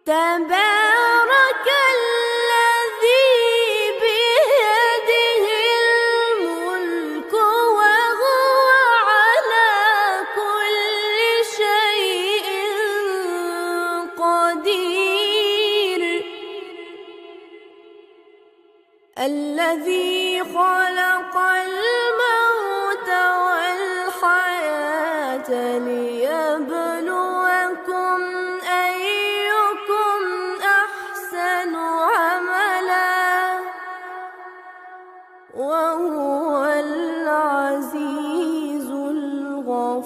تبارك الذي بيده الملك وهو على كل شيء قدير. الذي خلق الموت والحياة ليبلوكم أيكم أحسن عملا وهو العزيز الغفور.